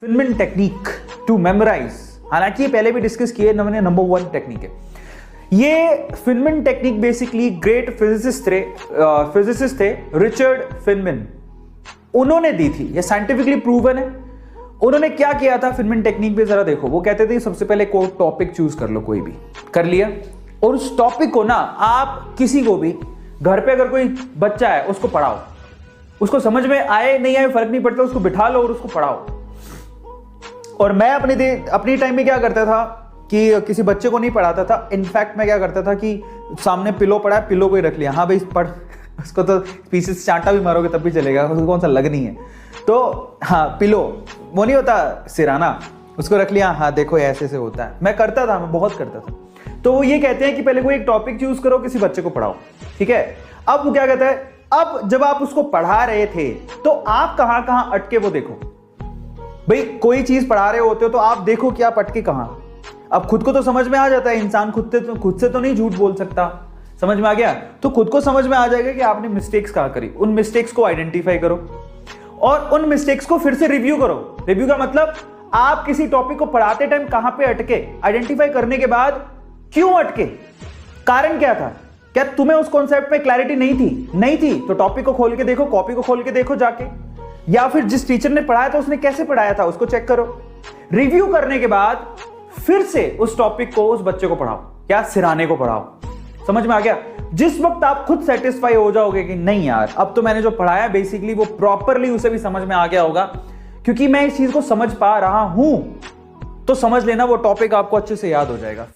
Feynman technique to memorise, हालांकि ये पहले भी डिस्कस किए, मैंने नंबर 1 टेक्निक है ये। Feynman technique basically great physicist थे रिचर्ड फिनमैन, उन्होंने दी थी, ये साइंटिफिकली प्रूवन है। उन्होंने क्या किया था फिनमैन टेक्निक पे, जरा देखो। वो कहते थे सबसे पहले कोई टॉपिक चूज कर लो, कोई भी कर लिया, और उस टॉपिक को ना आप किसी को भी, घर पे अगर कोई बच्चा है उसको पढ़ाओ, उसको समझ में आए नहीं आए फर्क नहीं पड़ता, उसको बिठा लो और उसको पढ़ाओ। और मैं अपनी टाइम में क्या करता था कि किसी बच्चे को नहीं पढ़ाता था, इनफैक्ट मैं क्या करता था कि सामने पिलो पड़ा है, पिलो को ही रख लिया, हाँ भाई पढ़, उसको तो पीछे से चांटा भी मारोगे तब भी चलेगा, उसको कौन सा लग नहीं है, तो हाँ पिलो, वो नहीं होता सिराना, उसको रख लिया, हाँ देखो ऐसे से होता है। मैं करता था, मैं बहुत करता था। तो वो ये कहते हैं कि पहले कोई एक टॉपिक चूज करो, किसी बच्चे को पढ़ाओ, ठीक है। अब वो क्या कहता है, अब जब आप उसको पढ़ा रहे थे तो आप कहां कहां अटके वो देखो। भाई कोई चीज पढ़ा रहे होते हो तो आप देखो कि आप अटके कहां। अब खुद को तो समझ में आ जाता है, इंसान खुद से तो नहीं झूठ बोल सकता, समझ में आ गया, तो खुद को समझ में आ जाएगा कि आपने मिस्टेक्स कहां करी। उन मिस्टेक्स को आइडेंटिफाई करो और उन मिस्टेक्स को फिर से रिव्यू करो। रिव्यू का मतलब आप किसी टॉपिक को पढ़ाते टाइम कहां पे अटके, आइडेंटिफाई करने के बाद क्यों अटके, कारण क्या था, क्या तुम्हें उस कॉन्सेप्ट पे क्लैरिटी नहीं थी तो टॉपिक को खोल के देखो, कॉपी को खोल के देखो जाके, या फिर जिस टीचर ने पढ़ाया था उसने कैसे पढ़ाया था उसको चेक करो। रिव्यू करने के बाद फिर से उस टॉपिक को उस बच्चे को पढ़ाओ या सिराने को पढ़ाओ। समझ में आ गया? जिस वक्त आप खुद सेटिस्फाई हो जाओगे कि नहीं यार अब तो मैंने जो पढ़ाया बेसिकली वो प्रॉपरली उसे भी समझ में आ गया होगा, क्योंकि मैं इस चीज को समझ पा रहा हूं, तो समझ लेना वो टॉपिक आपको अच्छे से याद हो जाएगा।